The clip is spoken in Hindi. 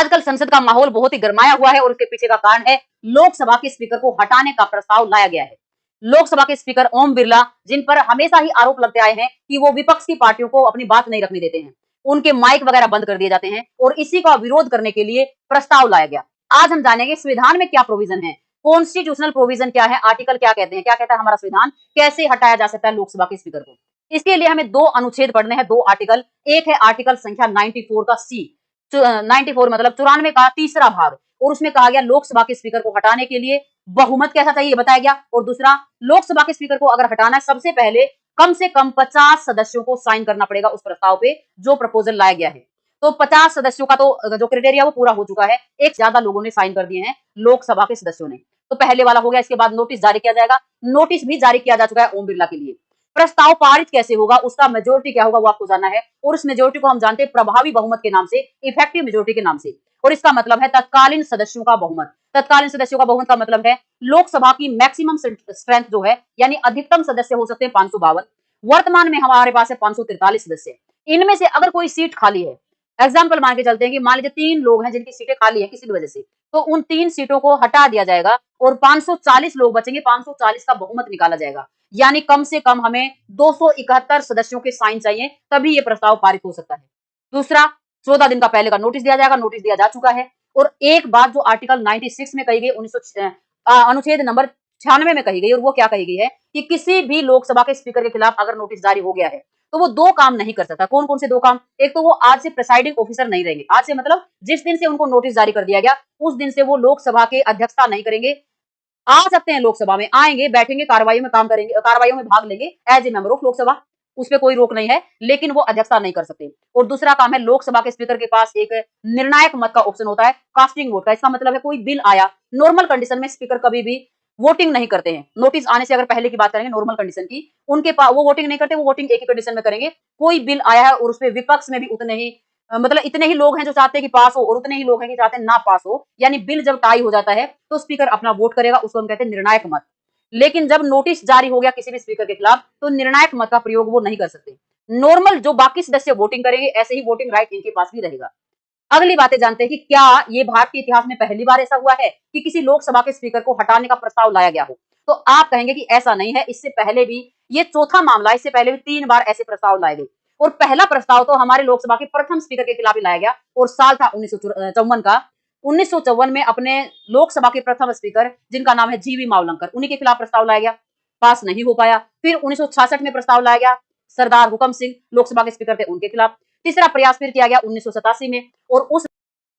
आजकल संसद का माहौल बहुत ही गरमाया हुआ है और उसके पीछे का कारण है लोकसभा के स्पीकर को हटाने का प्रस्ताव लाया गया है। लोकसभा के स्पीकर ओम बिरला, जिन पर हमेशा ही आरोप लगते आए हैं कि वो विपक्ष की पार्टियों को अपनी बात नहीं रखने देते हैं, उनके माइक वगैरह बंद कर दिए जाते हैं और इसी का विरोध करने के लिए प्रस्ताव लाया गया। आज हम जानेंगे संविधान में क्या प्रोविजन है, कॉन्स्टिट्यूशनल प्रोविजन क्या है, आर्टिकल क्या कहते हैं, क्या कहता है हमारा संविधान, कैसे हटाया जा सकता है लोकसभा के स्पीकर को। इसके लिए हमें दो अनुच्छेद पढ़ने हैं, दो आर्टिकल। एक है आर्टिकल संख्या 94 का सी, 94 मतलब 94 का तीसरा भाग, और उसमें कहा गया लोकसभा के स्पीकर को हटाने के लिए बहुमत कैसा चाहिए बताया गया। और दूसरा, लोकसभा के स्पीकर को अगर हटाना है सबसे पहले कम से कम 50 सदस्यों को साइन करना पड़ेगा उस प्रस्ताव पे जो प्रपोजल लाया गया है। तो 50 सदस्यों का तो जो क्राइटेरिया वो पूरा हो चुका है, एक ज्यादा लोगों ने साइन कर दिए हैं लोकसभा के सदस्यों ने। तो पहले वाला हो गया, इसके बाद नोटिस जारी किया जाएगा। नोटिस भी जारी किया जा चुका है ओम बिरला के लिए। प्रस्ताव पारित कैसे होगा, उसका मेजोरिटी क्या होगा वो आपको जानना है, और उस मेजोरिटी को हम जानते हैं प्रभावी बहुमत के नाम से, इफेक्टिव मेजोरिटी के नाम से। और इसका मतलब है तत्कालीन सदस्यों का बहुमत। तत्कालीन सदस्यों का बहुमत का मतलब है लोकसभा की मैक्सिमम स्ट्रेंथ जो है, यानी अधिकतम सदस्य हो सकते हैं 552। वर्तमान में हमारे पास है 543 सदस्य। इनमें से अगर कोई सीट खाली है, एग्जाम्पल मान के चलते हैं कि मान लीजिए 3 लोग हैं जिनकी सीटें खाली है किसी भी वजह से, तो उन 3 सीटों को हटा दिया जाएगा और 540 लोग बचेंगे, 540 का बहुमत निकाला जाएगा। यानी कम से कम हमें 271 सदस्यों के साइन चाहिए, तभी ये प्रस्ताव पारित हो सकता है। दूसरा, 14 दिन का पहले का नोटिस दिया जाएगा, नोटिस दिया जा चुका है। और एक बात जो आर्टिकल 96 में कही गई, अनुच्छेद नंबर 96 में कही गई, और वो क्या कही गई है कि किसी भी लोकसभा के स्पीकर के खिलाफ अगर नोटिस जारी हो गया है तो वो दो काम नहीं कर सकता। कौन कौन से दो काम? एक तो वो आज से प्रेसाइडिंग ऑफिसर नहीं रहेंगे। आज से मतलब जिस दिन से उनको नोटिस जारी कर दिया गया उस दिन से वो लोकसभा के अध्यक्षता नहीं करेंगे। आ सकते हैं लोकसभा में, आएंगे, बैठेंगे, कार्रवाई में काम करेंगे, कार्रवाई में भाग लेंगे as a member of Lok Sabha, उस पर कोई रोक नहीं है, लेकिन वो अध्यक्षता नहीं कर सकते। और दूसरा काम है लोकसभा के स्पीकर के पास एक निर्णायक मत का ऑप्शन होता है, कास्टिंग वोट का। इसका मतलब है कोई बिल आया, नॉर्मल कंडीशन में स्पीकर कभी भी वोटिंग नहीं करते हैं। नोटिस आने से अगर पहले की बात करेंगे नॉर्मल कंडीशन की, उनके पास वो वोटिंग नहीं करते, वो वोटिंग एक ही कंडीशन में करेंगे, कोई बिल आया है और उसमें विपक्ष में भी उतने ही मतलब इतने ही लोग हैं जो चाहते हैं कि पास हो और उतने ही लोग हैं कि चाहते हैं ना पास हो, यानी बिल जब टाई हो जाता है तो स्पीकर अपना वोट करेगा, उसको हम कहते हैं निर्णायक मत। लेकिन जब नोटिस जारी हो गया किसी भी स्पीकर के खिलाफ तो निर्णायक मत का प्रयोग वो नहीं कर सकते। नॉर्मल जो बाकी सदस्य वोटिंग करेंगे ऐसे ही वोटिंग राइट इनके पास भी रहेगा। अगली बातें जानते हैं कि क्या ये भारत के इतिहास में पहली बार ऐसा हुआ है कि किसी लोकसभा के स्पीकर को हटाने का प्रस्ताव लाया गया हो। तो आप कहेंगे कि ऐसा नहीं है, इससे पहले भी ये चौथा मामला, इससे पहले भी 3 बार ऐसे प्रस्ताव लाए गए। और पहला प्रस्ताव तो हमारे लोकसभा के प्रथम स्पीकर के खिलाफ ही लाया गया और साल था 1954 का। 1954 में अपने लोकसभा के प्रथम स्पीकर जिनका नाम है जीवी मावलंकर, उन्हीं के खिलाफ प्रस्ताव लाया गया, पास नहीं हो पाया। फिर 1966 में प्रस्ताव लाया गया, सरदार हुकम सिंह लोकसभा के स्पीकर थे, उनके खिलाफ। तीसरा प्रयास फिर किया गया 1987 में, और उस